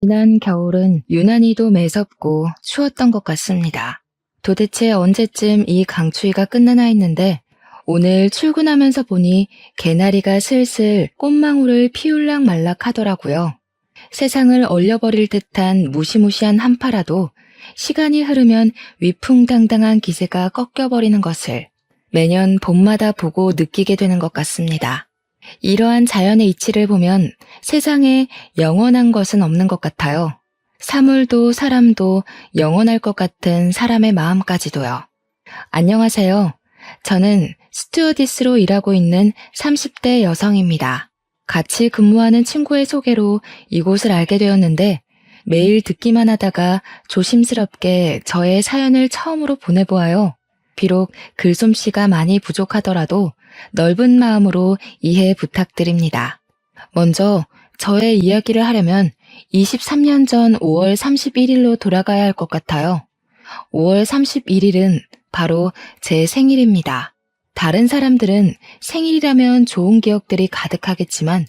지난 겨울은 유난히도 매섭고 추웠던 것 같습니다. 도대체 언제쯤 이 강추위가 끝나나 했는데 오늘 출근하면서 보니 개나리가 슬슬 꽃망울을 피울락 말락 하더라고요. 세상을 얼려버릴 듯한 무시무시한 한파라도 시간이 흐르면 위풍당당한 기세가 꺾여버리는 것을 매년 봄마다 보고 느끼게 되는 것 같습니다. 이러한 자연의 이치를 보면 세상에 영원한 것은 없는 것 같아요. 사물도 사람도 영원할 것 같은 사람의 마음까지도요. 안녕하세요. 저는 스튜어디스로 일하고 있는 30대 여성입니다. 같이 근무하는 친구의 소개로 이곳을 알게 되었는데 매일 듣기만 하다가 조심스럽게 저의 사연을 처음으로 보내보아요. 비록 글솜씨가 많이 부족하더라도 넓은 마음으로 이해 부탁드립니다. 먼저 저의 이야기를 하려면 23년 전 5월 31일로 돌아가야 할 것 같아요. 5월 31일은 바로 제 생일입니다. 다른 사람들은 생일이라면 좋은 기억들이 가득하겠지만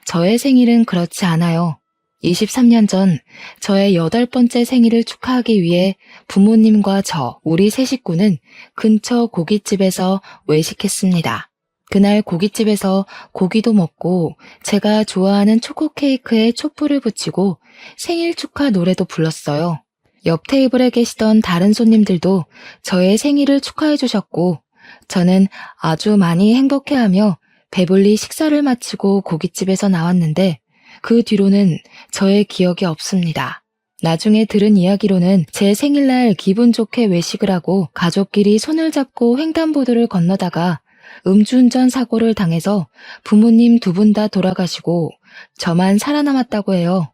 저의 생일은 그렇지 않아요. 23년 전 저의 8번째 생일을 축하하기 위해 부모님과 우리 세 식구는 근처 고깃집에서 외식했습니다. 그날 고깃집에서 고기도 먹고 제가 좋아하는 초코 케이크에 촛불을 붙이고 생일 축하 노래도 불렀어요. 옆 테이블에 계시던 다른 손님들도 저의 생일을 축하해 주셨고 저는 아주 많이 행복해하며 배불리 식사를 마치고 고깃집에서 나왔는데 그 뒤로는 저의 기억이 없습니다. 나중에 들은 이야기로는 제 생일날 기분 좋게 외식을 하고 가족끼리 손을 잡고 횡단보도를 건너다가 음주운전 사고를 당해서 부모님 두 분 다 돌아가시고 저만 살아남았다고 해요.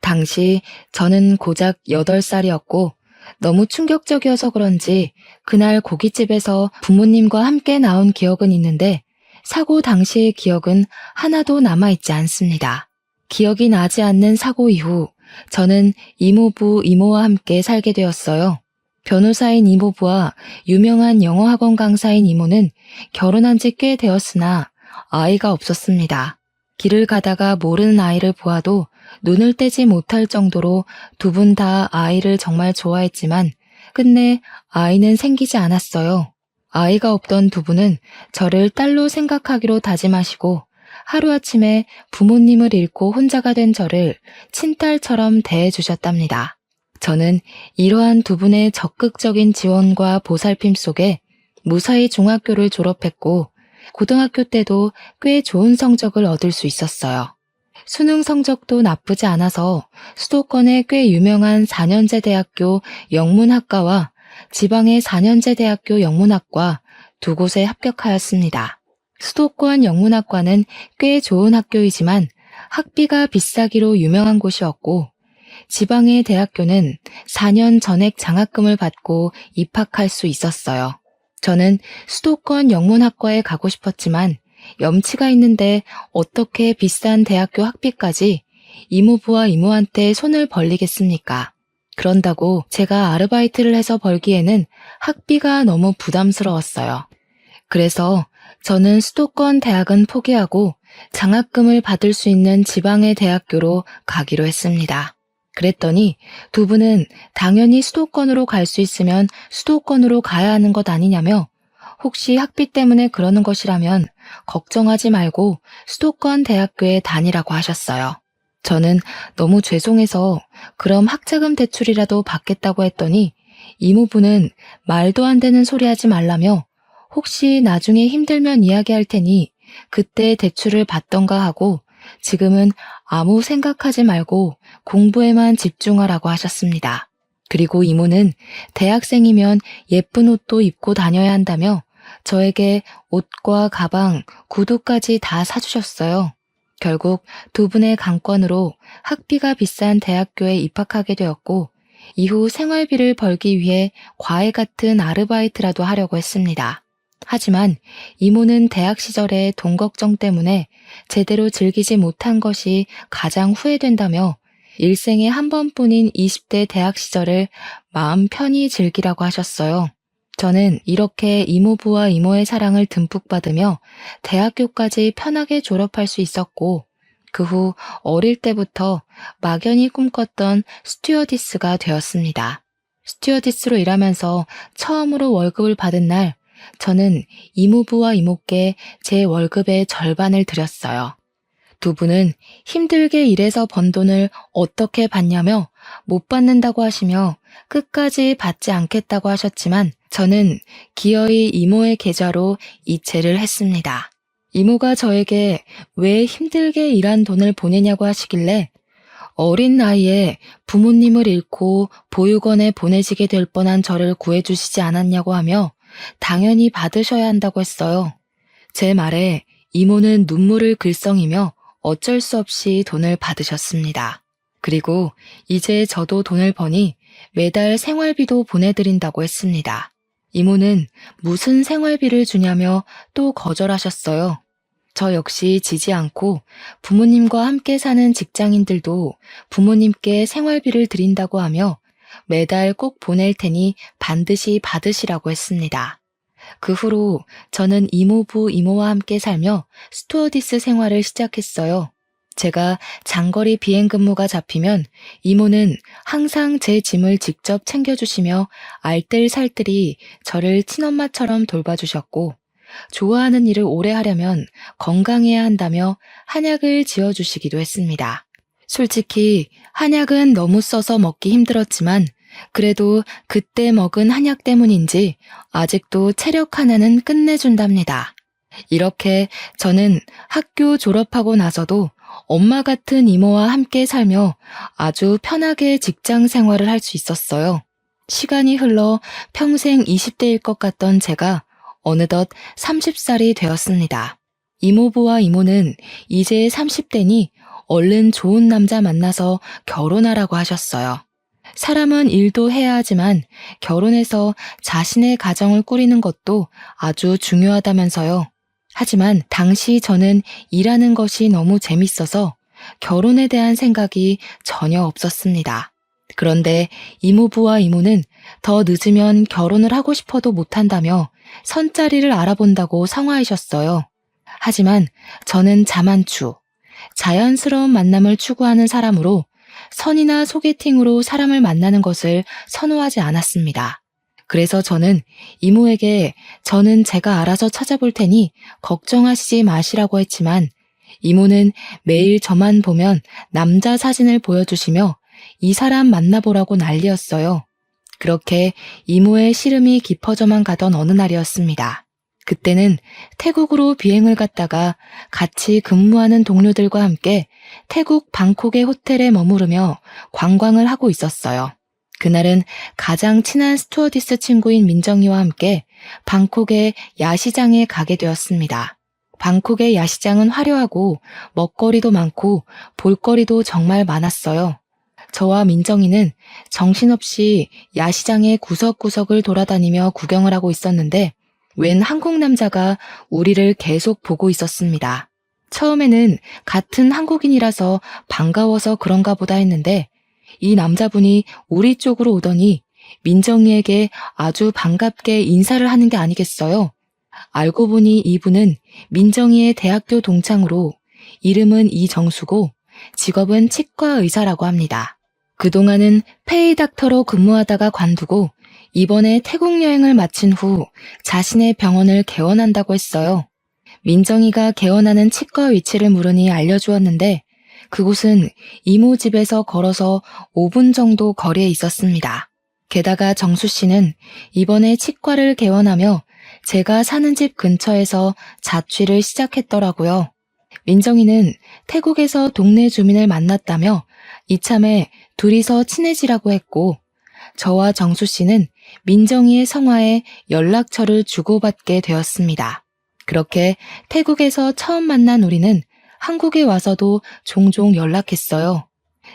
당시 저는 고작 8살이었고 너무 충격적이어서 그런지 그날 고깃집에서 부모님과 함께 나온 기억은 있는데 사고 당시의 기억은 하나도 남아있지 않습니다. 기억이 나지 않는 사고 이후 저는 이모부, 이모와 함께 살게 되었어요. 변호사인 이모부와 유명한 영어학원 강사인 이모는 결혼한 지 꽤 되었으나 아이가 없었습니다. 길을 가다가 모르는 아이를 보아도 눈을 떼지 못할 정도로 두 분 다 아이를 정말 좋아했지만 끝내 아이는 생기지 않았어요. 아이가 없던 두 분은 저를 딸로 생각하기로 다짐하시고 하루아침에 부모님을 잃고 혼자가 된 저를 친딸처럼 대해주셨답니다. 저는 이러한 두 분의 적극적인 지원과 보살핌 속에 무사히 중학교를 졸업했고 고등학교 때도 꽤 좋은 성적을 얻을 수 있었어요. 수능 성적도 나쁘지 않아서 수도권의 꽤 유명한 4년제 대학교 영문학과와 지방의 4년제 대학교 영문학과 두 곳에 합격하였습니다. 수도권 영문학과는 꽤 좋은 학교이지만 학비가 비싸기로 유명한 곳이었고 지방의 대학교는 4년 전액 장학금을 받고 입학할 수 있었어요. 저는 수도권 영문학과에 가고 싶었지만 염치가 있는데 어떻게 비싼 대학교 학비까지 이모부와 이모한테 손을 벌리겠습니까? 그런다고 제가 아르바이트를 해서 벌기에는 학비가 너무 부담스러웠어요. 그래서 저는 수도권 대학은 포기하고 장학금을 받을 수 있는 지방의 대학교로 가기로 했습니다. 그랬더니 두 분은 당연히 수도권으로 갈 수 있으면 수도권으로 가야 하는 것 아니냐며 혹시 학비 때문에 그러는 것이라면 걱정하지 말고 수도권 대학교에 다니라고 하셨어요. 저는 너무 죄송해서 그럼 학자금 대출이라도 받겠다고 했더니 이모부는 말도 안 되는 소리 하지 말라며 혹시 나중에 힘들면 이야기할 테니 그때 대출을 받던가 하고 지금은 아무 생각하지 말고 공부에만 집중하라고 하셨습니다. 그리고 이모는 대학생이면 예쁜 옷도 입고 다녀야 한다며 저에게 옷과 가방, 구두까지 다 사주셨어요. 결국 두 분의 강권으로 학비가 비싼 대학교에 입학하게 되었고 이후 생활비를 벌기 위해 과외 같은 아르바이트라도 하려고 했습니다. 하지만 이모는 대학 시절에 돈 걱정 때문에 제대로 즐기지 못한 것이 가장 후회된다며 일생에 한 번뿐인 20대 대학 시절을 마음 편히 즐기라고 하셨어요. 저는 이렇게 이모부와 이모의 사랑을 듬뿍 받으며 대학교까지 편하게 졸업할 수 있었고 그 후 어릴 때부터 막연히 꿈꿨던 스튜어디스가 되었습니다. 스튜어디스로 일하면서 처음으로 월급을 받은 날, 저는 이모부와 이모께 제 월급의 절반을 드렸어요. 두 분은 힘들게 일해서 번 돈을 어떻게 받냐며 못 받는다고 하시며 끝까지 받지 않겠다고 하셨지만 저는 기어이 이모의 계좌로 이체를 했습니다. 이모가 저에게 왜 힘들게 일한 돈을 보내냐고 하시길래 어린 나이에 부모님을 잃고 보육원에 보내지게 될 뻔한 저를 구해주시지 않았냐고 하며 당연히 받으셔야 한다고 했어요. 제 말에 이모는 눈물을 글썽이며 어쩔 수 없이 돈을 받으셨습니다. 그리고 이제 저도 돈을 버니 매달 생활비도 보내드린다고 했습니다. 이모는 무슨 생활비를 주냐며 또 거절하셨어요. 저 역시 지지 않고 부모님과 함께 사는 직장인들도 부모님께 생활비를 드린다고 하며 매달 꼭 보낼 테니 반드시 받으시라고 했습니다. 그 후로 저는 이모부, 이모와 함께 살며 스튜어디스 생활을 시작했어요. 제가 장거리 비행 근무가 잡히면 이모는 항상 제 짐을 직접 챙겨주시며 알뜰살뜰히 저를 친엄마처럼 돌봐주셨고 좋아하는 일을 오래 하려면 건강해야 한다며 한약을 지어주시기도 했습니다. 솔직히 한약은 너무 써서 먹기 힘들었지만 그래도 그때 먹은 한약 때문인지 아직도 체력 하나는 끝내준답니다. 이렇게 저는 학교 졸업하고 나서도 엄마 같은 이모와 함께 살며 아주 편하게 직장 생활을 할 수 있었어요. 시간이 흘러 평생 20대일 것 같던 제가 어느덧 30살이 되었습니다. 이모부와 이모는 이제 30대니 얼른 좋은 남자 만나서 결혼하라고 하셨어요. 사람은 일도 해야 하지만 결혼해서 자신의 가정을 꾸리는 것도 아주 중요하다면서요. 하지만 당시 저는 일하는 것이 너무 재밌어서 결혼에 대한 생각이 전혀 없었습니다. 그런데 이모부와 이모는 더 늦으면 결혼을 하고 싶어도 못한다며 선자리를 알아본다고 성화하셨어요. 하지만 저는 자만추, 자연스러운 만남을 추구하는 사람으로 선이나 소개팅으로 사람을 만나는 것을 선호하지 않았습니다. 그래서 저는 이모에게 저는 제가 알아서 찾아볼 테니 걱정하시지 마시라고 했지만 이모는 매일 저만 보면 남자 사진을 보여주시며 이 사람 만나보라고 난리였어요. 그렇게 이모의 시름이 깊어져만 가던 어느 날이었습니다. 그때는 태국으로 비행을 갔다가 같이 근무하는 동료들과 함께 태국 방콕의 호텔에 머무르며 관광을 하고 있었어요. 그날은 가장 친한 스튜어디스 친구인 민정이와 함께 방콕의 야시장에 가게 되었습니다. 방콕의 야시장은 화려하고 먹거리도 많고 볼거리도 정말 많았어요. 저와 민정이는 정신없이 야시장의 구석구석을 돌아다니며 구경을 하고 있었는데 웬 한국 남자가 우리를 계속 보고 있었습니다. 처음에는 같은 한국인이라서 반가워서 그런가 보다 했는데 이 남자분이 우리 쪽으로 오더니 민정이에게 아주 반갑게 인사를 하는 게 아니겠어요? 알고 보니 이분은 민정이의 대학교 동창으로 이름은 이정수고 직업은 치과 의사라고 합니다. 그동안은 페이닥터로 근무하다가 관두고 이번에 태국 여행을 마친 후 자신의 병원을 개원한다고 했어요. 민정이가 개원하는 치과 위치를 물으니 알려주었는데 그곳은 이모 집에서 걸어서 5분 정도 거리에 있었습니다. 게다가 정수 씨는 이번에 치과를 개원하며 제가 사는 집 근처에서 자취를 시작했더라고요. 민정이는 태국에서 동네 주민을 만났다며 이참에 둘이서 친해지라고 했고 저와 정수 씨는 민정이의 성화에 연락처를 주고받게 되었습니다. 그렇게 태국에서 처음 만난 우리는 한국에 와서도 종종 연락했어요.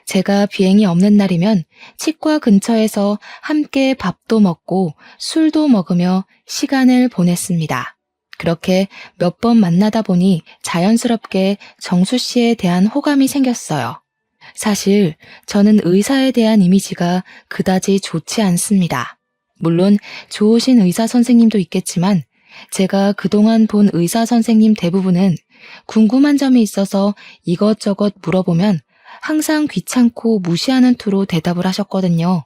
제가 비행이 없는 날이면 치과 근처에서 함께 밥도 먹고 술도 먹으며 시간을 보냈습니다. 그렇게 몇 번 만나다 보니 자연스럽게 정수 씨에 대한 호감이 생겼어요. 사실 저는 의사에 대한 이미지가 그다지 좋지 않습니다. 물론 좋으신 의사 선생님도 있겠지만 제가 그동안 본 의사 선생님 대부분은 궁금한 점이 있어서 이것저것 물어보면 항상 귀찮고 무시하는 투로 대답을 하셨거든요.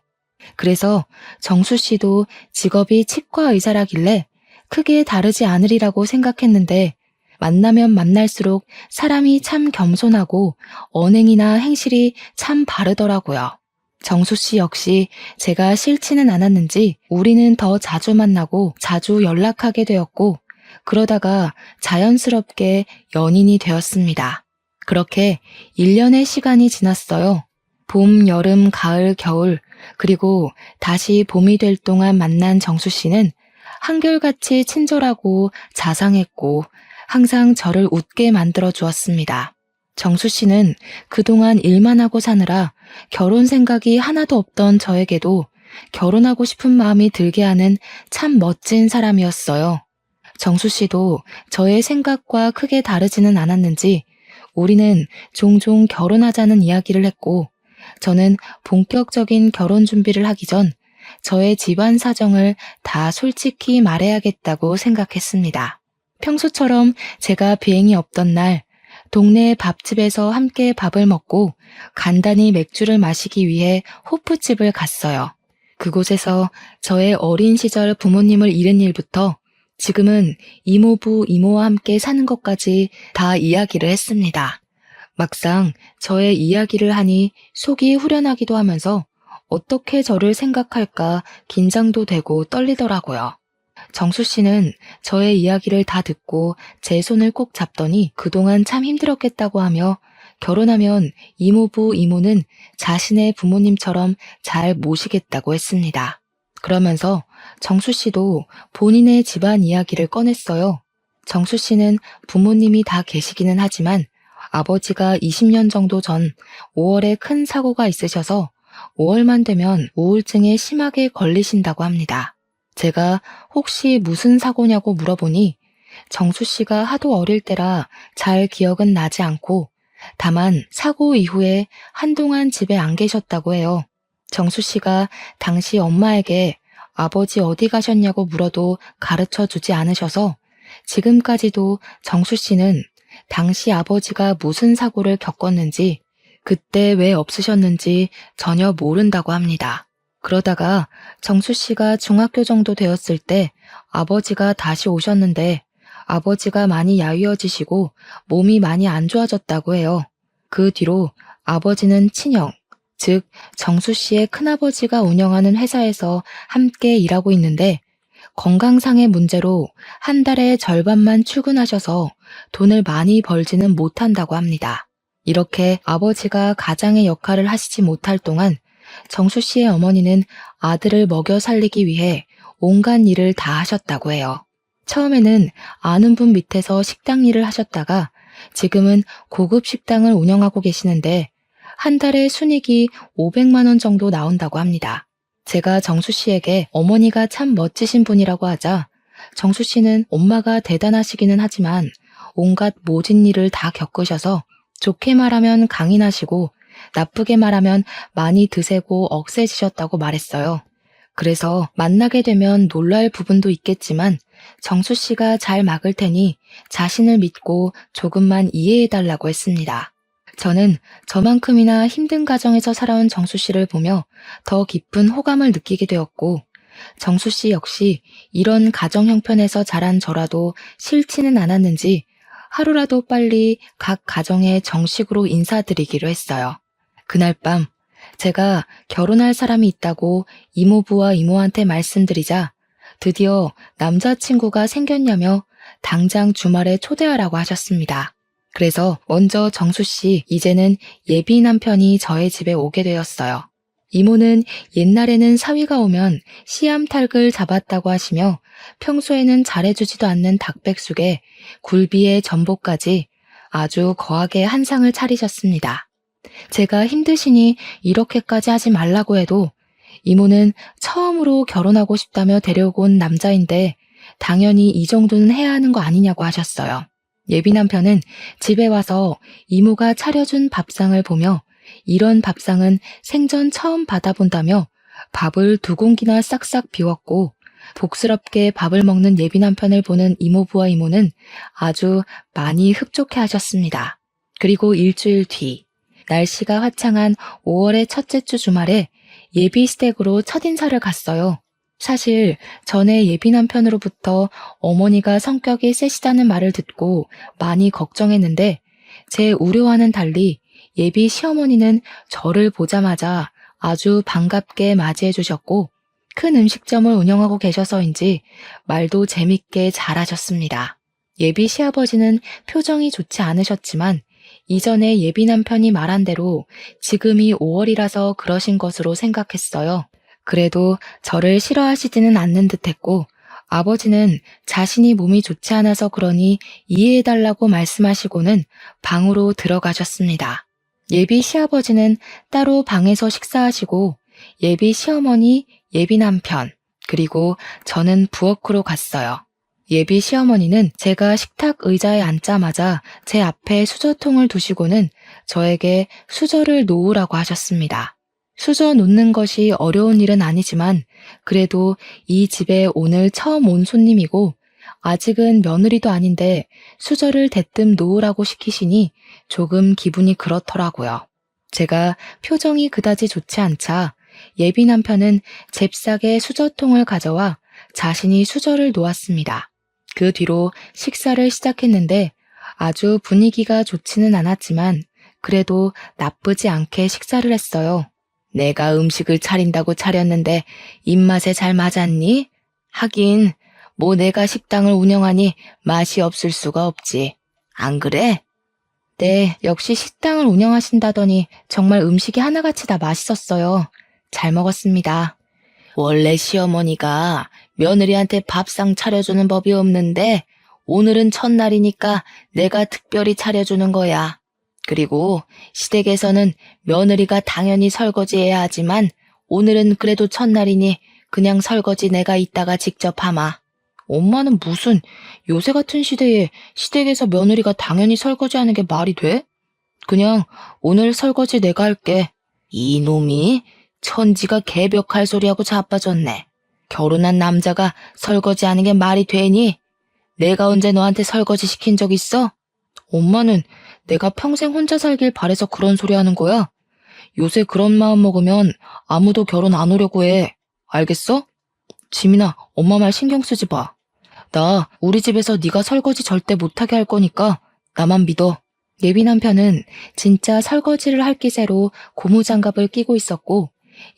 그래서 정수 씨도 직업이 치과 의사라길래 크게 다르지 않으리라고 생각했는데 만나면 만날수록 사람이 참 겸손하고 언행이나 행실이 참 바르더라고요. 정수 씨 역시 제가 싫지는 않았는지 우리는 더 자주 만나고 자주 연락하게 되었고 그러다가 자연스럽게 연인이 되었습니다. 그렇게 1년의 시간이 지났어요. 봄, 여름, 가을, 겨울 그리고 다시 봄이 될 동안 만난 정수 씨는 한결같이 친절하고 자상했고 항상 저를 웃게 만들어 주었습니다. 정수 씨는 그동안 일만 하고 사느라 결혼 생각이 하나도 없던 저에게도 결혼하고 싶은 마음이 들게 하는 참 멋진 사람이었어요. 정수 씨도 저의 생각과 크게 다르지는 않았는지 우리는 종종 결혼하자는 이야기를 했고 저는 본격적인 결혼 준비를 하기 전 저의 집안 사정을 다 솔직히 말해야겠다고 생각했습니다. 평소처럼 제가 비행이 없던 날 동네 밥집에서 함께 밥을 먹고 간단히 맥주를 마시기 위해 호프집을 갔어요. 그곳에서 저의 어린 시절 부모님을 잃은 일부터 지금은 이모부, 이모와 함께 사는 것까지 다 이야기를 했습니다. 막상 저의 이야기를 하니 속이 후련하기도 하면서 어떻게 저를 생각할까 긴장도 되고 떨리더라고요. 정수 씨는 저의 이야기를 다 듣고 제 손을 꼭 잡더니 그동안 참 힘들었겠다고 하며 결혼하면 이모부, 이모는 자신의 부모님처럼 잘 모시겠다고 했습니다. 그러면서 정수 씨도 본인의 집안 이야기를 꺼냈어요. 정수 씨는 부모님이 다 계시기는 하지만 아버지가 20년 정도 전 5월에 큰 사고가 있으셔서 5월만 되면 우울증에 심하게 걸리신다고 합니다. 제가 혹시 무슨 사고냐고 물어보니 정수 씨가 하도 어릴 때라 잘 기억은 나지 않고 다만 사고 이후에 한동안 집에 안 계셨다고 해요. 정수 씨가 당시 엄마에게 아버지 어디 가셨냐고 물어도 가르쳐 주지 않으셔서 지금까지도 정수 씨는 당시 아버지가 무슨 사고를 겪었는지 그때 왜 없으셨는지 전혀 모른다고 합니다. 그러다가 정수 씨가 중학교 정도 되었을 때 아버지가 다시 오셨는데 아버지가 많이 야위어지시고 몸이 많이 안 좋아졌다고 해요. 그 뒤로 아버지는 친형, 즉 정수 씨의 큰아버지가 운영하는 회사에서 함께 일하고 있는데 건강상의 문제로 한 달에 절반만 출근하셔서 돈을 많이 벌지는 못한다고 합니다. 이렇게 아버지가 가장의 역할을 하시지 못할 동안 정수 씨의 어머니는 아들을 먹여 살리기 위해 온갖 일을 다 하셨다고 해요. 처음에는 아는 분 밑에서 식당 일을 하셨다가 지금은 고급 식당을 운영하고 계시는데 한 달에 순이익이 500만 원 정도 나온다고 합니다. 제가 정수 씨에게 어머니가 참 멋지신 분이라고 하자 정수 씨는 엄마가 대단하시기는 하지만 온갖 모진 일을 다 겪으셔서 좋게 말하면 강인하시고 나쁘게 말하면 많이 드세고 억세지셨다고 말했어요. 그래서 만나게 되면 놀랄 부분도 있겠지만 정수 씨가 잘 막을 테니 자신을 믿고 조금만 이해해달라고 했습니다. 저는 저만큼이나 힘든 가정에서 살아온 정수 씨를 보며 더 깊은 호감을 느끼게 되었고 정수 씨 역시 이런 가정 형편에서 자란 저라도 싫지는 않았는지 하루라도 빨리 각 가정에 정식으로 인사드리기로 했어요. 그날 밤 제가 결혼할 사람이 있다고 이모부와 이모한테 말씀드리자 드디어 남자친구가 생겼냐며 당장 주말에 초대하라고 하셨습니다. 그래서 먼저 정수 씨, 이제는 예비 남편이 저의 집에 오게 되었어요. 이모는 옛날에는 사위가 오면 씨암탉을 잡았다고 하시며 평소에는 잘해주지도 않는 닭백숙에 굴비에 전복까지 아주 거하게 한상을 차리셨습니다. 제가 힘드시니 이렇게까지 하지 말라고 해도 이모는 처음으로 결혼하고 싶다며 데려오고 온 남자인데 당연히 이 정도는 해야 하는 거 아니냐고 하셨어요. 예비 남편은 집에 와서 이모가 차려준 밥상을 보며 이런 밥상은 생전 처음 받아본다며 밥을 2공기나 싹싹 비웠고 복스럽게 밥을 먹는 예비 남편을 보는 이모부와 이모는 아주 많이 흡족해 하셨습니다. 그리고 일주일 뒤, 날씨가 화창한 5월의 첫째 주 주말에 예비 시댁으로 첫인사를 갔어요. 사실 전에 예비 남편으로부터 어머니가 성격이 세시다는 말을 듣고 많이 걱정했는데 제 우려와는 달리 예비 시어머니는 저를 보자마자 아주 반갑게 맞이해 주셨고 큰 음식점을 운영하고 계셔서인지 말도 재밌게 잘하셨습니다. 예비 시아버지는 표정이 좋지 않으셨지만 이전에 예비 남편이 말한 대로 지금이 5월이라서 그러신 것으로 생각했어요. 그래도 저를 싫어하시지는 않는 듯했고 아버지는 자신이 몸이 좋지 않아서 그러니 이해해달라고 말씀하시고는 방으로 들어가셨습니다. 예비 시아버지는 따로 방에서 식사하시고 예비 시어머니, 예비 남편, 그리고 저는 부엌으로 갔어요. 예비 시어머니는 제가 식탁 의자에 앉자마자 제 앞에 수저통을 두시고는 저에게 수저를 놓으라고 하셨습니다. 수저 놓는 것이 어려운 일은 아니지만 그래도 이 집에 오늘 처음 온 손님이고 아직은 며느리도 아닌데 수저를 대뜸 놓으라고 시키시니 조금 기분이 그렇더라고요. 제가 표정이 그다지 좋지 않자 예비 남편은 잽싸게 수저통을 가져와 자신이 수저를 놓았습니다. 그 뒤로 식사를 시작했는데 아주 분위기가 좋지는 않았지만 그래도 나쁘지 않게 식사를 했어요. 내가 음식을 차린다고 차렸는데 입맛에 잘 맞았니? 하긴 뭐 내가 식당을 운영하니 맛이 없을 수가 없지. 안 그래? 네, 역시 식당을 운영하신다더니 정말 음식이 하나같이 다 맛있었어요. 잘 먹었습니다. 원래 시어머니가 며느리한테 밥상 차려주는 법이 없는데 오늘은 첫날이니까 내가 특별히 차려주는 거야. 그리고 시댁에서는 며느리가 당연히 설거지해야 하지만 오늘은 그래도 첫날이니 그냥 설거지 내가 이따가 직접 하마. 엄마는 무슨 요새 같은 시대에 시댁에서 며느리가 당연히 설거지하는 게 말이 돼? 그냥 오늘 설거지 내가 할게. 이놈이 천지가 개벽할 소리하고 자빠졌네. 결혼한 남자가 설거지하는 게 말이 되니? 내가 언제 너한테 설거지 시킨 적 있어? 엄마는 내가 평생 혼자 살길 바래서 그런 소리 하는 거야? 요새 그런 마음 먹으면 아무도 결혼 안 오려고 해. 알겠어? 지민아, 엄마 말 신경 쓰지 마. 나 우리 집에서 네가 설거지 절대 못하게 할 거니까 나만 믿어. 예비 남편은 진짜 설거지를 할 기세로 고무장갑을 끼고 있었고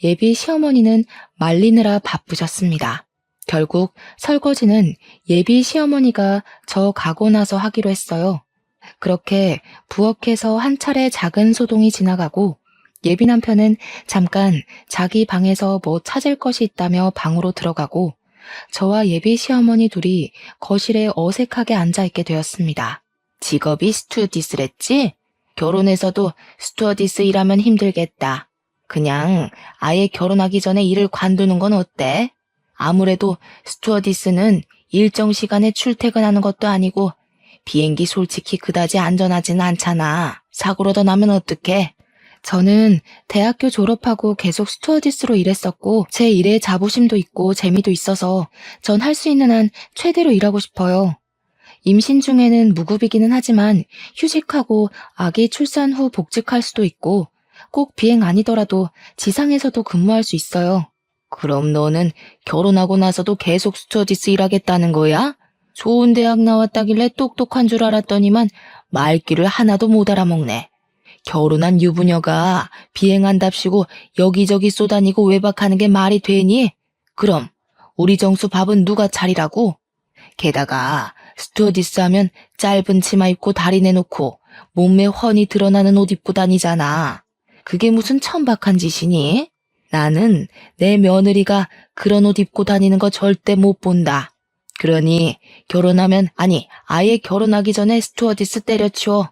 예비 시어머니는 말리느라 바쁘셨습니다. 결국 설거지는 예비 시어머니가 저 가고 나서 하기로 했어요. 그렇게 부엌에서 한 차례 작은 소동이 지나가고 예비 남편은 잠깐 자기 방에서 뭐 찾을 것이 있다며 방으로 들어가고 저와 예비 시어머니 둘이 거실에 어색하게 앉아있게 되었습니다. 직업이 스튜어디스랬지? 결혼해서도 스튜어디스 일하면 힘들겠다. 그냥 아예 결혼하기 전에 일을 관두는 건 어때? 아무래도 스튜어디스는 일정 시간에 출퇴근하는 것도 아니고 비행기 솔직히 그다지 안전하진 않잖아. 사고로 더 나면 어떡해? 저는 대학교 졸업하고 계속 스튜어디스로 일했었고 제 일에 자부심도 있고 재미도 있어서 전 할 수 있는 한 최대로 일하고 싶어요. 임신 중에는 무급이기는 하지만 휴직하고 아기 출산 후 복직할 수도 있고 꼭 비행 아니더라도 지상에서도 근무할 수 있어요. 그럼 너는 결혼하고 나서도 계속 스튜어디스 일하겠다는 거야? 좋은 대학 나왔다길래 똑똑한 줄 알았더니만 말귀를 하나도 못 알아먹네. 결혼한 유부녀가 비행한답시고 여기저기 쏘다니고 외박하는 게 말이 되니? 그럼 우리 정수 밥은 누가 차리라고? 게다가 스튜어디스 하면 짧은 치마 입고 다리 내놓고 몸매 훤히 드러나는 옷 입고 다니잖아. 그게 무슨 천박한 짓이니? 나는 내 며느리가 그런 옷 입고 다니는 거 절대 못 본다. 그러니 결혼하면 아니 아예 결혼하기 전에 스튜어디스 때려치워.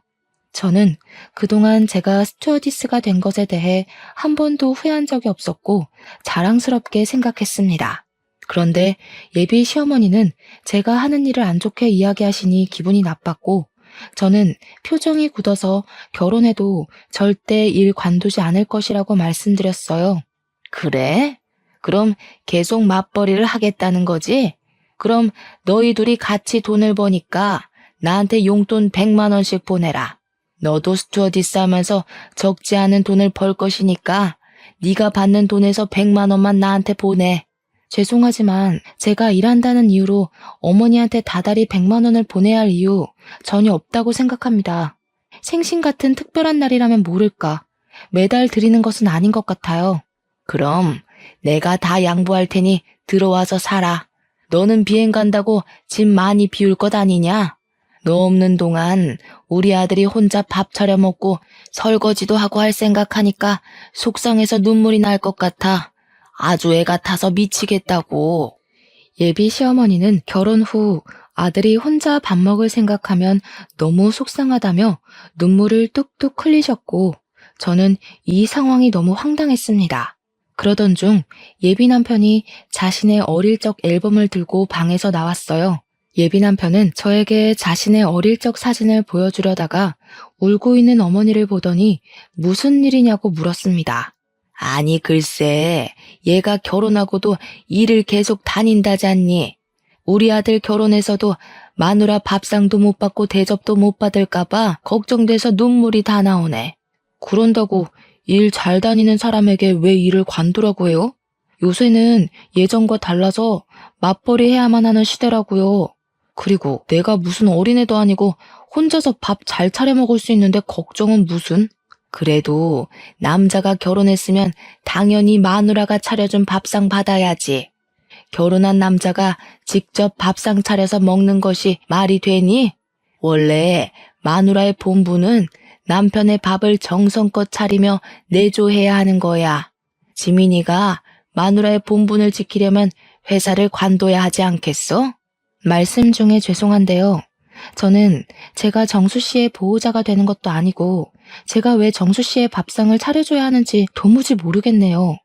저는 그동안 제가 스튜어디스가 된 것에 대해 한 번도 후회한 적이 없었고 자랑스럽게 생각했습니다. 그런데 예비 시어머니는 제가 하는 일을 안 좋게 이야기하시니 기분이 나빴고 저는 표정이 굳어서 결혼해도 절대 일 관두지 않을 것이라고 말씀드렸어요. 그래? 그럼 계속 맞벌이를 하겠다는 거지? 그럼 너희 둘이 같이 돈을 버니까 나한테 용돈 100만 원씩 보내라. 너도 스튜어디스 하면서 적지 않은 돈을 벌 것이니까 네가 받는 돈에서 100만 원만 나한테 보내. 죄송하지만 제가 일한다는 이유로 어머니한테 다달이 100만 원을 보내야 할 이유 전혀 없다고 생각합니다. 생신 같은 특별한 날이라면 모를까. 매달 드리는 것은 아닌 것 같아요. 그럼 내가 다 양보할 테니 들어와서 살아. 너는 비행 간다고 집 많이 비울 것 아니냐? 너 없는 동안 우리 아들이 혼자 밥 차려 먹고 설거지도 하고 할 생각하니까 속상해서 눈물이 날 것 같아. 아주 애 같아서 미치겠다고. 예비 시어머니는 결혼 후 아들이 혼자 밥 먹을 생각하면 너무 속상하다며 눈물을 뚝뚝 흘리셨고 저는 이 상황이 너무 황당했습니다. 그러던 중 예비 남편이 자신의 어릴 적 앨범을 들고 방에서 나왔어요. 예비 남편은 저에게 자신의 어릴 적 사진을 보여주려다가 울고 있는 어머니를 보더니 무슨 일이냐고 물었습니다. 아니 글쎄 얘가 결혼하고도 일을 계속 다닌다잖니. 우리 아들 결혼해서도 마누라 밥상도 못 받고 대접도 못 받을까봐 걱정돼서 눈물이 다 나오네. 그런다고 일 잘 다니는 사람에게 왜 일을 관두라고 해요? 요새는 예전과 달라서 맞벌이 해야만 하는 시대라고요. 그리고 내가 무슨 어린애도 아니고 혼자서 밥 잘 차려 먹을 수 있는데 걱정은 무슨? 그래도 남자가 결혼했으면 당연히 마누라가 차려준 밥상 받아야지. 결혼한 남자가 직접 밥상 차려서 먹는 것이 말이 되니? 원래 마누라의 본분은 남편의 밥을 정성껏 차리며 내조해야 하는 거야. 지민이가 마누라의 본분을 지키려면 회사를 관둬야 하지 않겠어? 말씀 중에 죄송한데요. 저는 제가 정수 씨의 보호자가 되는 것도 아니고 제가 왜 정수 씨의 밥상을 차려줘야 하는지 도무지 모르겠네요.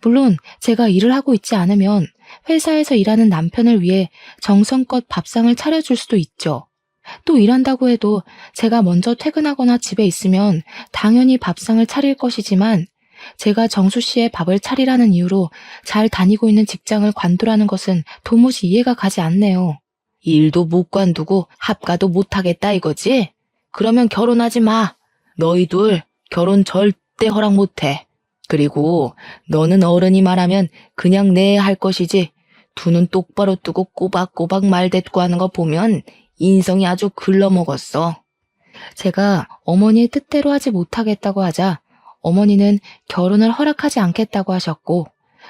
물론 제가 일을 하고 있지 않으면 회사에서 일하는 남편을 위해 정성껏 밥상을 차려줄 수도 있죠. 또 일한다고 해도 제가 먼저 퇴근하거나 집에 있으면 당연히 밥상을 차릴 것이지만 제가 정수 씨의 밥을 차리라는 이유로 잘 다니고 있는 직장을 관두라는 것은 도무지 이해가 가지 않네요. 일도 못 관두고 합가도 못 하겠다 이거지? 그러면 결혼하지 마. 너희 둘 결혼 절대 허락 못 해. 그리고 너는 어른이 말하면 그냥 네 할 것이지 두 눈 똑바로 뜨고 꼬박꼬박 말대꾸 하는 거 보면 인성이 아주 글러먹었어. 제가 어머니의 뜻대로 하지 못하겠다고 하자 어머니는 결혼을 허락하지 않겠다고 하셨고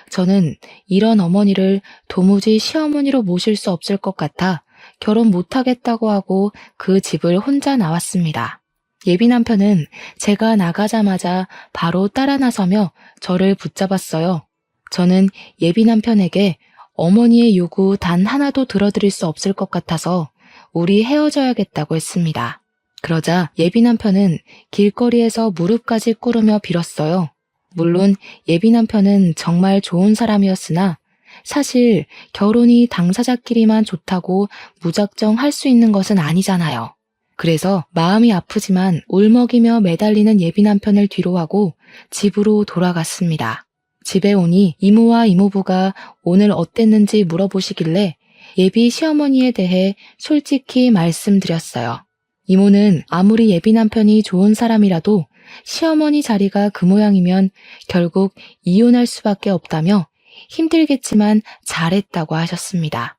저는 이런 어머니를 도무지 시어머니로 모실 수 없을 것 같아 결혼 못하겠다고 하고 그 집을 혼자 나왔습니다. 예비 남편은 제가 나가자마자 바로 따라 나서며 저를 붙잡았어요. 저는 예비 남편에게 어머니의 요구 단 하나도 들어드릴 수 없을 것 같아서 우리 헤어져야겠다고 했습니다. 그러자 예비 남편은 길거리에서 무릎까지 꿇으며 빌었어요. 물론 예비 남편은 정말 좋은 사람이었으나 사실 결혼이 당사자끼리만 좋다고 무작정 할 수 있는 것은 아니잖아요. 그래서 마음이 아프지만 울먹이며 매달리는 예비 남편을 뒤로하고 집으로 돌아갔습니다. 집에 오니 이모와 이모부가 오늘 어땠는지 물어보시길래 예비 시어머니에 대해 솔직히 말씀드렸어요. 이모는 아무리 예비 남편이 좋은 사람이라도 시어머니 자리가 그 모양이면 결국 이혼할 수밖에 없다며 힘들겠지만 잘했다고 하셨습니다.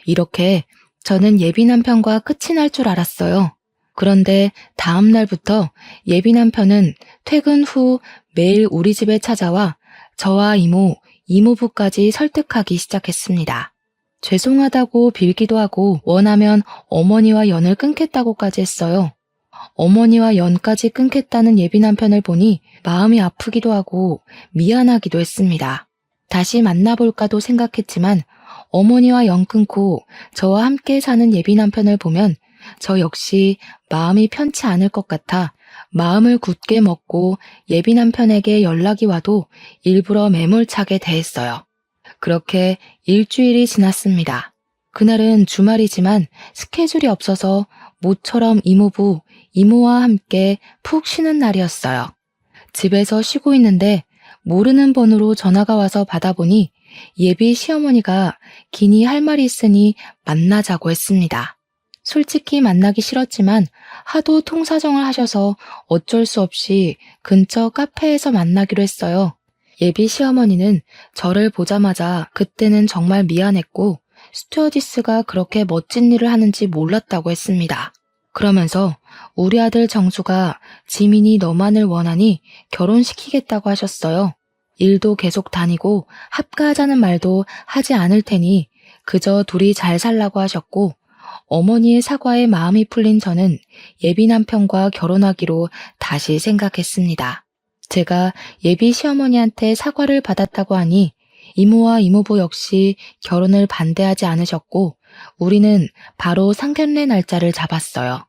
이렇게 저는 예비 남편과 끝이 날 줄 알았어요. 그런데 다음 날부터 예비 남편은 퇴근 후 매일 우리 집에 찾아와 저와 이모, 이모부까지 설득하기 시작했습니다. 죄송하다고 빌기도 하고 원하면 어머니와 연을 끊겠다고까지 했어요. 어머니와 연까지 끊겠다는 예비 남편을 보니 마음이 아프기도 하고 미안하기도 했습니다. 다시 만나볼까도 생각했지만 어머니와 연 끊고 저와 함께 사는 예비 남편을 보면 저 역시 마음이 편치 않을 것 같아 마음을 굳게 먹고 예비 남편에게 연락이 와도 일부러 매몰차게 대했어요. 그렇게 일주일이 지났습니다. 그날은 주말이지만 스케줄이 없어서 모처럼 이모부, 이모와 함께 푹 쉬는 날이었어요. 집에서 쉬고 있는데 모르는 번호로 전화가 와서 받아보니 예비 시어머니가 기니 할 말이 있으니 만나자고 했습니다. 솔직히 만나기 싫었지만 하도 통사정을 하셔서 어쩔 수 없이 근처 카페에서 만나기로 했어요. 예비 시어머니는 저를 보자마자 그때는 정말 미안했고 스튜어디스가 그렇게 멋진 일을 하는지 몰랐다고 했습니다. 그러면서 우리 아들 정수가 지민이 너만을 원하니 결혼시키겠다고 하셨어요. 일도 계속 다니고 합가하자는 말도 하지 않을 테니 그저 둘이 잘 살라고 하셨고 어머니의 사과에 마음이 풀린 저는 예비 남편과 결혼하기로 다시 생각했습니다. 제가 예비 시어머니한테 사과를 받았다고 하니 이모와 이모부 역시 결혼을 반대하지 않으셨고 우리는 바로 상견례 날짜를 잡았어요.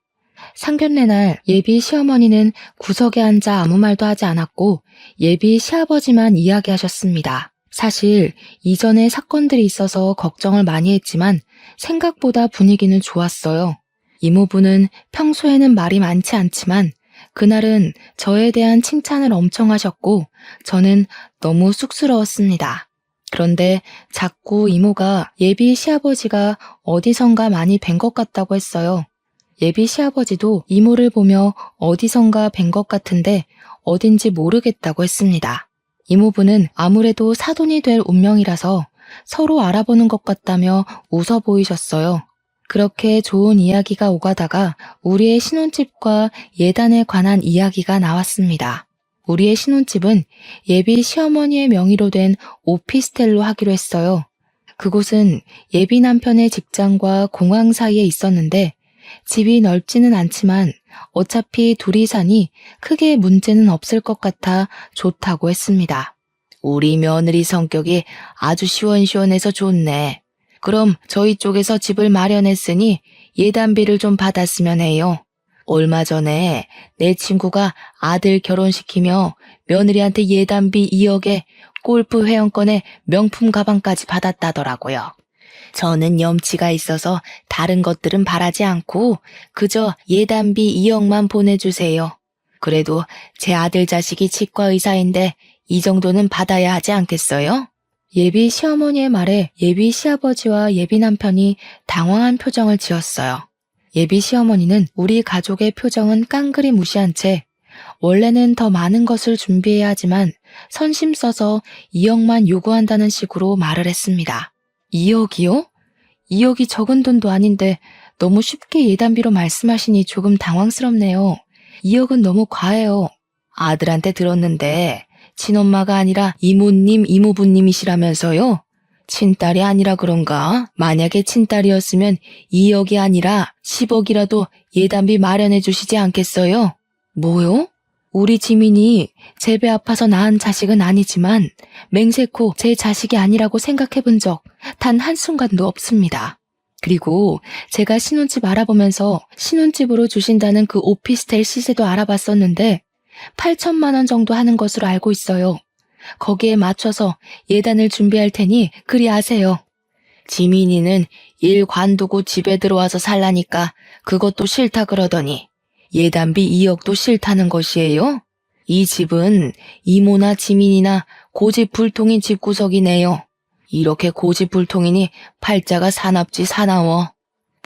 상견례 날 예비 시어머니는 구석에 앉아 아무 말도 하지 않았고 예비 시아버지만 이야기하셨습니다. 사실 이전에 사건들이 있어서 걱정을 많이 했지만 생각보다 분위기는 좋았어요. 이모부는 평소에는 말이 많지 않지만 그날은 저에 대한 칭찬을 엄청 하셨고 저는 너무 쑥스러웠습니다. 그런데 자꾸 이모가 예비 시아버지가 어디선가 많이 뵌 것 같다고 했어요. 예비 시아버지도 이모를 보며 어디선가 뵌 것 같은데 어딘지 모르겠다고 했습니다. 이모부는 아무래도 사돈이 될 운명이라서 서로 알아보는 것 같다며 웃어 보이셨어요. 그렇게 좋은 이야기가 오가다가 우리의 신혼집과 예단에 관한 이야기가 나왔습니다. 우리의 신혼집은 예비 시어머니의 명의로 된 오피스텔로 하기로 했어요. 그곳은 예비 남편의 직장과 공항 사이에 있었는데 집이 넓지는 않지만 어차피 둘이 사니 크게 문제는 없을 것 같아 좋다고 했습니다. 우리 며느리 성격이 아주 시원시원해서 좋네. 그럼 저희 쪽에서 집을 마련했으니 예단비를 좀 받았으면 해요. 얼마 전에 내 친구가 아들 결혼시키며 며느리한테 예단비 2억에 골프 회원권에 명품 가방까지 받았다더라고요. 저는 염치가 있어서 다른 것들은 바라지 않고 그저 예단비 2억만 보내주세요. 그래도 제 아들 자식이 치과 의사인데 이 정도는 받아야 하지 않겠어요? 예비 시어머니의 말에 예비 시아버지와 예비 남편이 당황한 표정을 지었어요. 예비 시어머니는 우리 가족의 표정은 깡그리 무시한 채 원래는 더 많은 것을 준비해야 하지만 선심 써서 2억만 요구한다는 식으로 말을 했습니다. 2억이요? 2억이 적은 돈도 아닌데 너무 쉽게 예단비로 말씀하시니 조금 당황스럽네요. 2억은 너무 과해요. 아들한테 들었는데 친엄마가 아니라 이모님, 이모부님이시라면서요? 친딸이 아니라 그런가? 만약에 친딸이었으면 2억이 아니라 10억이라도 예단비 마련해 주시지 않겠어요? 뭐요? 우리 지민이 제 배 아파서 낳은 자식은 아니지만 맹세코 제 자식이 아니라고 생각해 본 적 단 한순간도 없습니다. 그리고 제가 신혼집 알아보면서 신혼집으로 주신다는 그 오피스텔 시세도 알아봤었는데 8천만 원 정도 하는 것으로 알고 있어요. 거기에 맞춰서 예단을 준비할 테니 그리 아세요. 지민이는 일 관두고 집에 들어와서 살라니까 그것도 싫다 그러더니 예단비 2억도 싫다는 것이에요? 이 집은 이모나 지민이나 고집불통인 집구석이네요. 이렇게 고집불통이니 팔자가 사납지 사나워.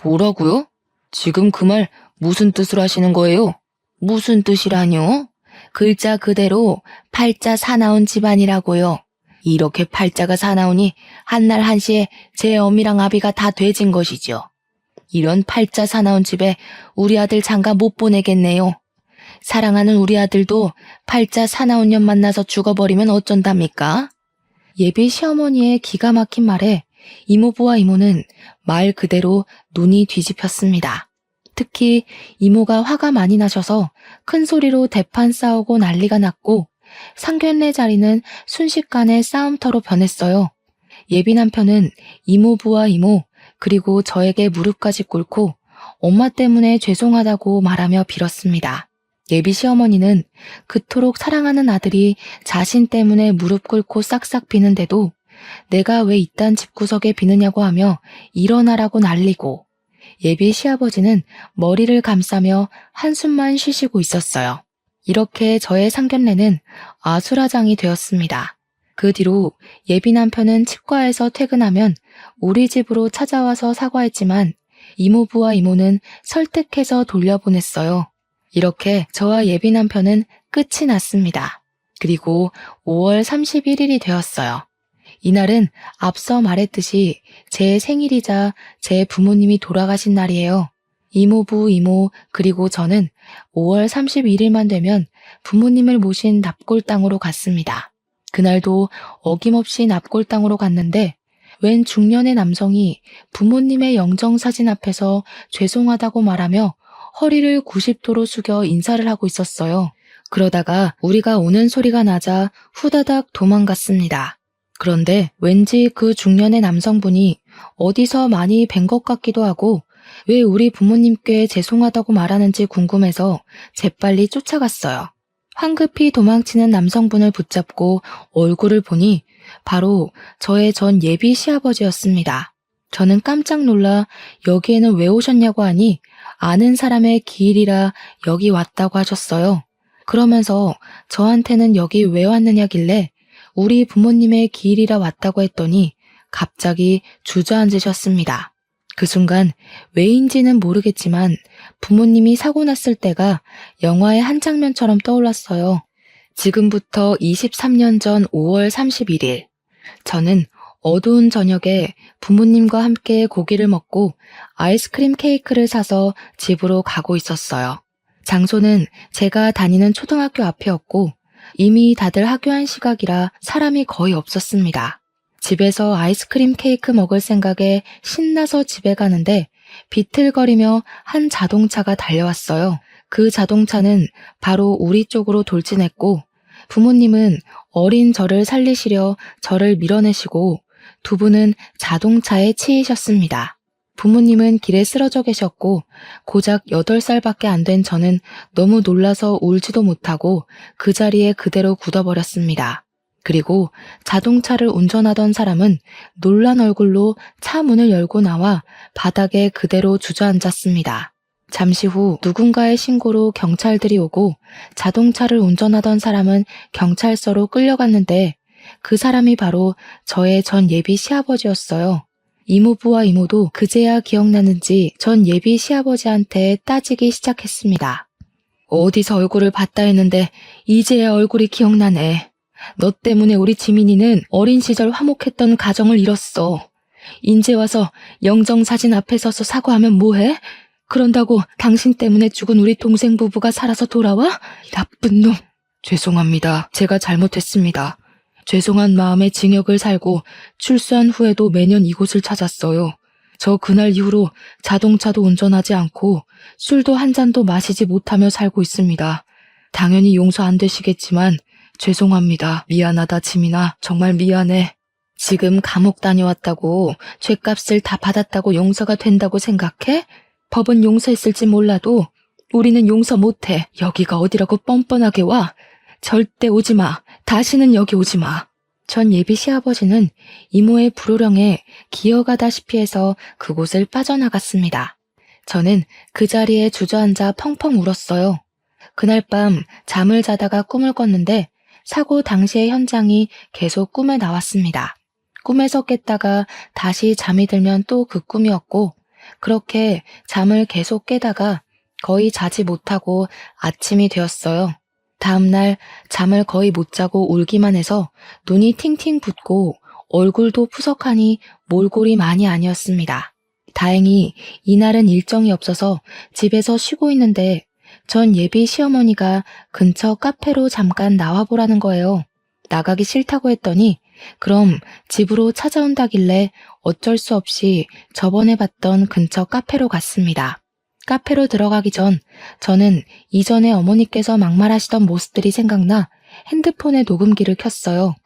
뭐라고요? 지금 그 말 무슨 뜻을 하시는 거예요? 무슨 뜻이라뇨? 글자 그대로 팔자 사나운 집안이라고요. 이렇게 팔자가 사나우니 한날 한시에 제 어미랑 아비가 다 돼진 것이죠. 이런 팔자 사나운 집에 우리 아들 장가 못 보내겠네요. 사랑하는 우리 아들도 팔자 사나운 년 만나서 죽어버리면 어쩐답니까? 예비 시어머니의 기가 막힌 말에 이모부와 이모는 말 그대로 눈이 뒤집혔습니다. 특히 이모가 화가 많이 나셔서 큰 소리로 대판 싸우고 난리가 났고 상견례 자리는 순식간에 싸움터로 변했어요. 예비 남편은 이모부와 이모 그리고 저에게 무릎까지 꿇고 엄마 때문에 죄송하다고 말하며 빌었습니다. 예비 시어머니는 그토록 사랑하는 아들이 자신 때문에 무릎 꿇고 싹싹 비는데도 내가 왜 이딴 집구석에 비느냐고 하며 일어나라고 난리고 예비 시아버지는 머리를 감싸며 한숨만 쉬시고 있었어요. 이렇게 저의 상견례는 아수라장이 되었습니다. 그 뒤로 예비 남편은 치과에서 퇴근하면 우리 집으로 찾아와서 사과했지만 이모부와 이모는 설득해서 돌려보냈어요. 이렇게 저와 예비 남편은 끝이 났습니다. 그리고 5월 31일이 되었어요. 이날은 앞서 말했듯이 제 생일이자 제 부모님이 돌아가신 날이에요. 이모부, 이모, 그리고 저는 5월 31일만 되면 부모님을 모신 납골당으로 갔습니다. 그날도 어김없이 납골당으로 갔는데 웬 중년의 남성이 부모님의 영정사진 앞에서 죄송하다고 말하며 허리를 90도로 숙여 인사를 하고 있었어요. 그러다가 우리가 오는 소리가 나자 후다닥 도망갔습니다. 그런데 왠지 그 중년의 남성분이 어디서 많이 뵌 것 같기도 하고 왜 우리 부모님께 죄송하다고 말하는지 궁금해서 재빨리 쫓아갔어요. 황급히 도망치는 남성분을 붙잡고 얼굴을 보니 바로 저의 전 예비 시아버지였습니다. 저는 깜짝 놀라 여기에는 왜 오셨냐고 하니 아는 사람의 기일이라 여기 왔다고 하셨어요. 그러면서 저한테는 여기 왜 왔느냐길래 우리 부모님의 기일이라 왔다고 했더니 갑자기 주저앉으셨습니다. 그 순간 왜인지는 모르겠지만 부모님이 사고 났을 때가 영화의 한 장면처럼 떠올랐어요. 지금부터 23년 전 5월 31일, 저는 어두운 저녁에 부모님과 함께 고기를 먹고 아이스크림 케이크를 사서 집으로 가고 있었어요. 장소는 제가 다니는 초등학교 앞이었고 이미 다들 학교한 시각이라 사람이 거의 없었습니다. 집에서 아이스크림 케이크 먹을 생각에 신나서 집에 가는데 비틀거리며 한 자동차가 달려왔어요. 그 자동차는 바로 우리 쪽으로 돌진했고 부모님은 어린 저를 살리시려 저를 밀어내시고 두 분은 자동차에 치이셨습니다. 부모님은 길에 쓰러져 계셨고 고작 8살밖에 안 된 저는 너무 놀라서 울지도 못하고 그 자리에 그대로 굳어버렸습니다. 그리고 자동차를 운전하던 사람은 놀란 얼굴로 차 문을 열고 나와 바닥에 그대로 주저앉았습니다. 잠시 후 누군가의 신고로 경찰들이 오고 자동차를 운전하던 사람은 경찰서로 끌려갔는데 그 사람이 바로 저의 전 예비 시아버지였어요. 이모부와 이모도 그제야 기억나는지 전 예비 시아버지한테 따지기 시작했습니다. 어디서 얼굴을 봤다 했는데 이제야 얼굴이 기억나네. 너 때문에 우리 지민이는 어린 시절 화목했던 가정을 잃었어. 인제 와서 영정사진 앞에 서서 사과하면 뭐해? 그런다고 당신 때문에 죽은 우리 동생 부부가 살아서 돌아와? 나쁜 놈. 죄송합니다. 제가 잘못했습니다. 죄송한 마음에 징역을 살고 출소한 후에도 매년 이곳을 찾았어요. 저 그날 이후로 자동차도 운전하지 않고 술도 한 잔도 마시지 못하며 살고 있습니다. 당연히 용서 안 되시겠지만 죄송합니다. 미안하다 지민아. 정말 미안해. 지금 감옥 다녀왔다고 죗값을 다 받았다고 용서가 된다고 생각해? 법은 용서했을지 몰라도 우리는 용서 못해. 여기가 어디라고 뻔뻔하게 와. 절대 오지 마. 다시는 여기 오지 마. 전 예비 시아버지는 이모의 불호령에 기어가다시피 해서 그곳을 빠져나갔습니다. 저는 그 자리에 주저앉아 펑펑 울었어요. 그날 밤 잠을 자다가 꿈을 꿨는데 사고 당시의 현장이 계속 꿈에 나왔습니다. 꿈에서 깼다가 다시 잠이 들면 또 그 꿈이었고 그렇게 잠을 계속 깨다가 거의 자지 못하고 아침이 되었어요. 다음날 잠을 거의 못 자고 울기만 해서 눈이 팅팅 붓고 얼굴도 푸석하니 몰골이 많이 아니었습니다. 다행히 이날은 일정이 없어서 집에서 쉬고 있는데 전 예비 시어머니가 근처 카페로 잠깐 나와보라는 거예요. 나가기 싫다고 했더니 그럼 집으로 찾아온다길래 어쩔 수 없이 저번에 봤던 근처 카페로 갔습니다. 카페로 들어가기 전 저는 이전에 어머니께서 막말하시던 모습들이 생각나 핸드폰에 녹음기를 켰어요.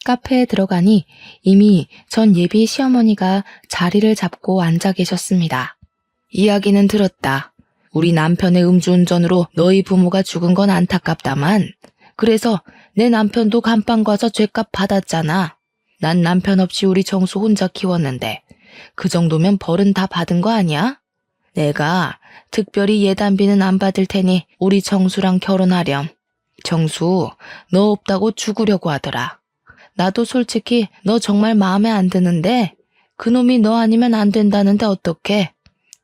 카페에 들어가니 이미 전 예비 시어머니가 자리를 잡고 앉아 계셨습니다. 이야기는 들었다. 우리 남편의 음주운전으로 너희 부모가 죽은 건 안타깝다만 그래서 내 남편도 감방 가서 죗값 받았잖아. 난 남편 없이 우리 정수 혼자 키웠는데 그 정도면 벌은 다 받은 거 아니야? 내가 특별히 예단비는 안 받을 테니 우리 정수랑 결혼하렴. 정수, 너 없다고 죽으려고 하더라. 나도 솔직히 너 정말 마음에 안 드는데 그놈이 너 아니면 안 된다는데 어떡해?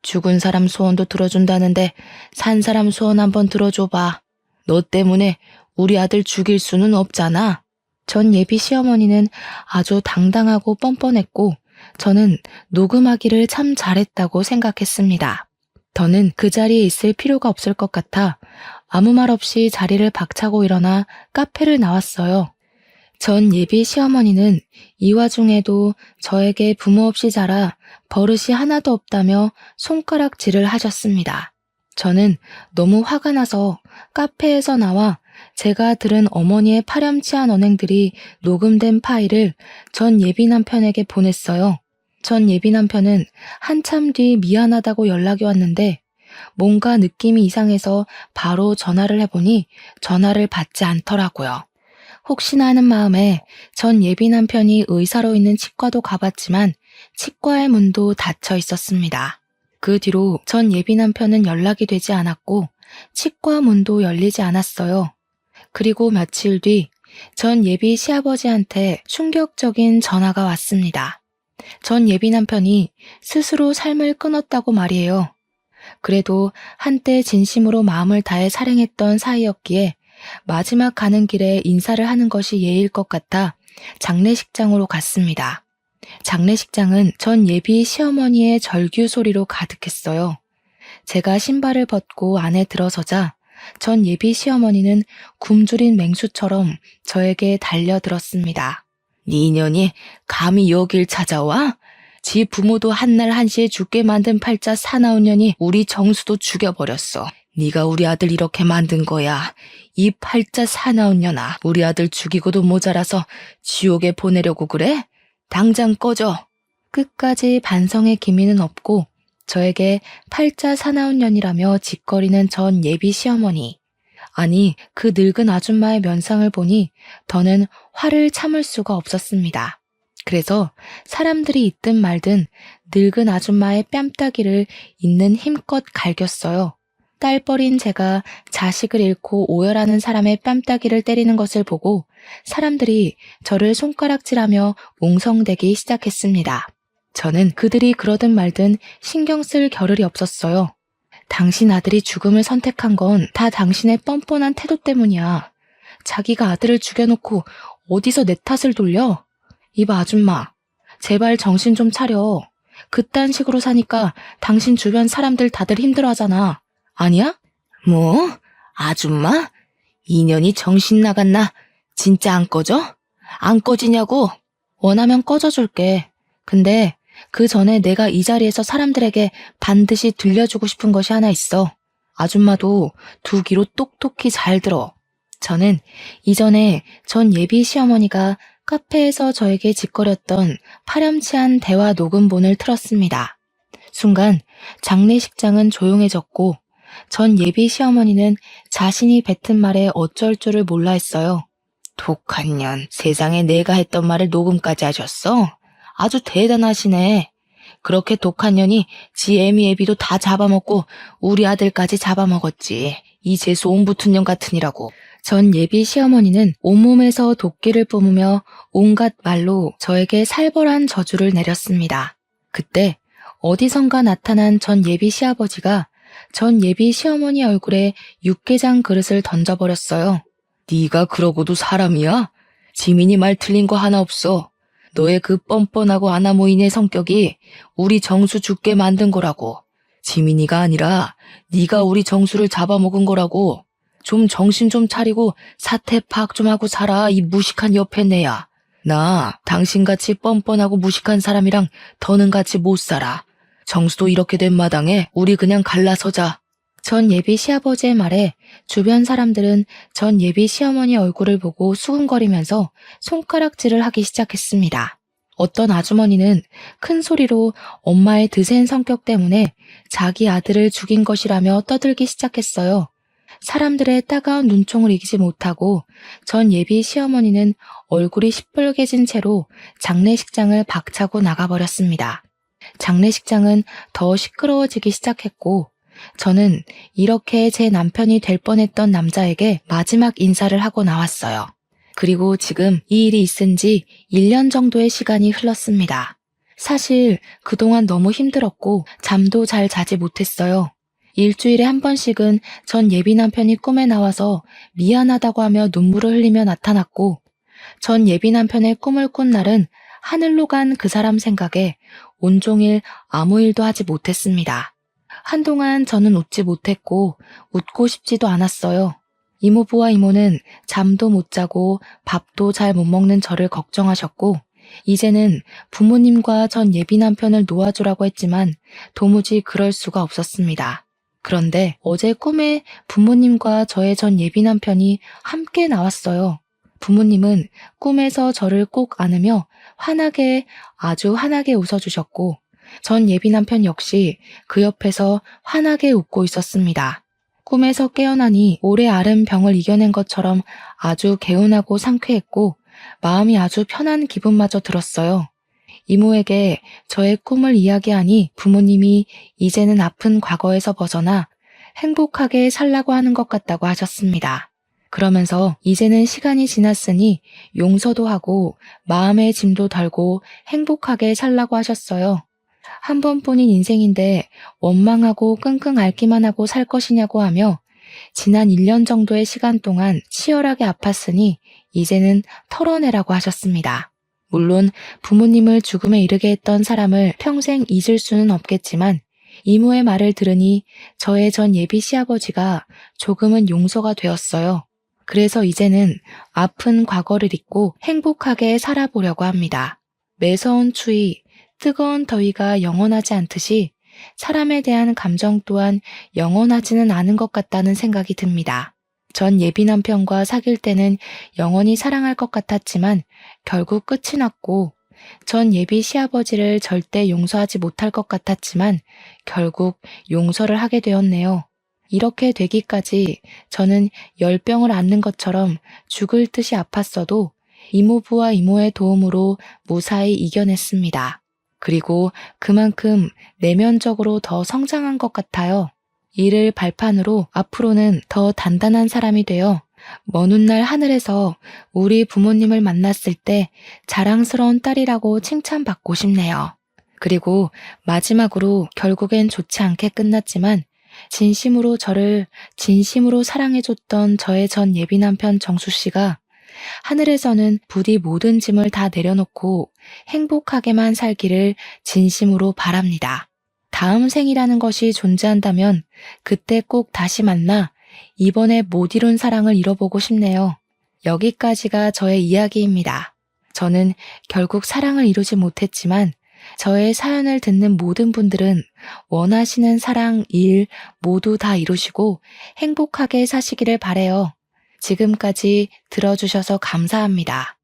죽은 사람 소원도 들어준다는데 산 사람 소원 한번 들어줘봐. 너 때문에 우리 아들 죽일 수는 없잖아. 전 예비 시어머니는 아주 당당하고 뻔뻔했고 저는 녹음하기를 참 잘했다고 생각했습니다. 더는 그 자리에 있을 필요가 없을 것 같아 아무 말 없이 자리를 박차고 일어나 카페를 나왔어요. 전 예비 시어머니는 이 와중에도 저에게 부모 없이 자라 버릇이 하나도 없다며 손가락질을 하셨습니다. 저는 너무 화가 나서 카페에서 나와 제가 들은 어머니의 파렴치한 언행들이 녹음된 파일을 전 예비 남편에게 보냈어요. 전 예비 남편은 한참 뒤 미안하다고 연락이 왔는데 뭔가 느낌이 이상해서 바로 전화를 해보니 전화를 받지 않더라고요. 혹시나 하는 마음에 전 예비 남편이 의사로 있는 치과도 가봤지만 치과의 문도 닫혀 있었습니다. 그 뒤로 전 예비 남편은 연락이 되지 않았고 치과 문도 열리지 않았어요. 그리고 며칠 뒤 전 예비 시아버지한테 충격적인 전화가 왔습니다. 전 예비 남편이 스스로 삶을 끊었다고 말이에요. 그래도 한때 진심으로 마음을 다해 사랑했던 사이였기에 마지막 가는 길에 인사를 하는 것이 예일 것 같아 장례식장으로 갔습니다. 장례식장은 전 예비 시어머니의 절규 소리로 가득했어요. 제가 신발을 벗고 안에 들어서자 전 예비 시어머니는 굶주린 맹수처럼 저에게 달려들었습니다. 네 년이 감히 여길 찾아와? 지 부모도 한날 한시에 죽게 만든 팔자 사나운 년이 우리 정수도 죽여버렸어. 네가 우리 아들 이렇게 만든 거야. 이 팔자 사나운 년아, 우리 아들 죽이고도 모자라서 지옥에 보내려고 그래? 당장 꺼져. 끝까지 반성의 기미는 없고 저에게 팔자 사나운 년이라며 짓거리는 전 예비 시어머니. 아니, 그 늙은 아줌마의 면상을 보니 더는 화를 참을 수가 없었습니다. 그래서 사람들이 있든 말든 늙은 아줌마의 뺨따기를 있는 힘껏 갈겼어요. 딸뻘인 제가 자식을 잃고 오열하는 사람의 뺨따기를 때리는 것을 보고 사람들이 저를 손가락질하며 웅성대기 시작했습니다. 저는 그들이 그러든 말든 신경 쓸 겨를이 없었어요. 당신 아들이 죽음을 선택한 건 다 당신의 뻔뻔한 태도 때문이야. 자기가 아들을 죽여놓고 어디서 내 탓을 돌려? 이봐 아줌마, 제발 정신 좀 차려. 그딴 식으로 사니까 당신 주변 사람들 다들 힘들어하잖아. 아니야? 뭐? 아줌마? 인연이 정신 나갔나? 진짜 안 꺼져? 안 꺼지냐고? 원하면 꺼져줄게. 근데 그 전에 내가 이 자리에서 사람들에게 반드시 들려주고 싶은 것이 하나 있어. 아줌마도 두 귀로 똑똑히 잘 들어. 저는 이전에 전 예비 시어머니가 카페에서 저에게 짓거렸던 파렴치한 대화 녹음본을 틀었습니다. 순간 장례식장은 조용해졌고 전 예비 시어머니는 자신이 뱉은 말에 어쩔 줄을 몰라 했어요. 독한 년, 세상에 내가 했던 말을 녹음까지 하셨어? 아주 대단하시네. 그렇게 독한 년이 지 애미 애비도 다 잡아먹고 우리 아들까지 잡아먹었지. 이 재수 옹붙은 년 같으니라고. 전 예비 시어머니는 온몸에서 도끼를 뿜으며 온갖 말로 저에게 살벌한 저주를 내렸습니다. 그때 어디선가 나타난 전 예비 시아버지가 전 예비 시어머니 얼굴에 육개장 그릇을 던져버렸어요. 네가 그러고도 사람이야? 지민이 말 틀린 거 하나 없어. 너의 그 뻔뻔하고 아나무인의 성격이 우리 정수 죽게 만든 거라고. 지민이가 아니라 네가 우리 정수를 잡아먹은 거라고. 좀 정신 좀 차리고 사태 파악 좀 하고 살아, 이 무식한 옆에 내야. 나 당신같이 뻔뻔하고 무식한 사람이랑 더는 같이 못 살아. 정수도 이렇게 된 마당에 우리 그냥 갈라서자. 전 예비 시아버지의 말에 주변 사람들은 전 예비 시어머니 얼굴을 보고 수군거리면서 손가락질을 하기 시작했습니다. 어떤 아주머니는 큰 소리로 엄마의 드센 성격 때문에 자기 아들을 죽인 것이라며 떠들기 시작했어요. 사람들의 따가운 눈총을 이기지 못하고 전 예비 시어머니는 얼굴이 시뻘개진 채로 장례식장을 박차고 나가버렸습니다. 장례식장은 더 시끄러워지기 시작했고 저는 이렇게 제 남편이 될 뻔했던 남자에게 마지막 인사를 하고 나왔어요. 그리고 지금 이 일이 있은 지 1년 정도의 시간이 흘렀습니다. 사실 그동안 너무 힘들었고 잠도 잘 자지 못했어요. 일주일에 한 번씩은 전 예비 남편이 꿈에 나와서 미안하다고 하며 눈물을 흘리며 나타났고, 전 예비 남편의 꿈을 꾼 날은 하늘로 간 그 사람 생각에 온종일 아무 일도 하지 못했습니다. 한동안 저는 웃지 못했고 웃고 싶지도 않았어요. 이모부와 이모는 잠도 못 자고 밥도 잘 못 먹는 저를 걱정하셨고, 이제는 부모님과 전 예비 남편을 놓아주라고 했지만 도무지 그럴 수가 없었습니다. 그런데 어제 꿈에 부모님과 저의 전 예비 남편이 함께 나왔어요. 부모님은 꿈에서 저를 꼭 안으며 아주 환하게 웃어주셨고, 전 예비 남편 역시 그 옆에서 환하게 웃고 있었습니다. 꿈에서 깨어나니 오래 앓은 병을 이겨낸 것처럼 아주 개운하고 상쾌했고 마음이 아주 편한 기분마저 들었어요. 이모에게 저의 꿈을 이야기하니 부모님이 이제는 아픈 과거에서 벗어나 행복하게 살라고 하는 것 같다고 하셨습니다. 그러면서 이제는 시간이 지났으니 용서도 하고 마음의 짐도 덜고 행복하게 살라고 하셨어요. 한 번뿐인 인생인데 원망하고 끙끙 앓기만 하고 살 것이냐고 하며 지난 1년 정도의 시간 동안 치열하게 아팠으니 이제는 털어내라고 하셨습니다. 물론 부모님을 죽음에 이르게 했던 사람을 평생 잊을 수는 없겠지만 이모의 말을 들으니 저의 전 예비 시아버지가 조금은 용서가 되었어요. 그래서 이제는 아픈 과거를 잊고 행복하게 살아보려고 합니다. 매서운 추위, 뜨거운 더위가 영원하지 않듯이 사람에 대한 감정 또한 영원하지는 않은 것 같다는 생각이 듭니다. 전 예비 남편과 사귈 때는 영원히 사랑할 것 같았지만 결국 끝이 났고, 전 예비 시아버지를 절대 용서하지 못할 것 같았지만 결국 용서를 하게 되었네요. 이렇게 되기까지 저는 열병을 앓는 것처럼 죽을 듯이 아팠어도 이모부와 이모의 도움으로 무사히 이겨냈습니다. 그리고 그만큼 내면적으로 더 성장한 것 같아요. 이를 발판으로 앞으로는 더 단단한 사람이 되어 먼 훗날 하늘에서 우리 부모님을 만났을 때 자랑스러운 딸이라고 칭찬받고 싶네요. 그리고 마지막으로 결국엔 좋지 않게 끝났지만 저를 진심으로 사랑해줬던 저의 전 예비 남편 정수 씨가 하늘에서는 부디 모든 짐을 다 내려놓고 행복하게만 살기를 진심으로 바랍니다. 다음 생이라는 것이 존재한다면 그때 꼭 다시 만나 이번에 못 이룬 사랑을 이뤄보고 싶네요. 여기까지가 저의 이야기입니다. 저는 결국 사랑을 이루지 못했지만 저의 사연을 듣는 모든 분들은 원하시는 사랑, 일 모두 다 이루시고 행복하게 사시기를 바래요. 지금까지 들어주셔서 감사합니다.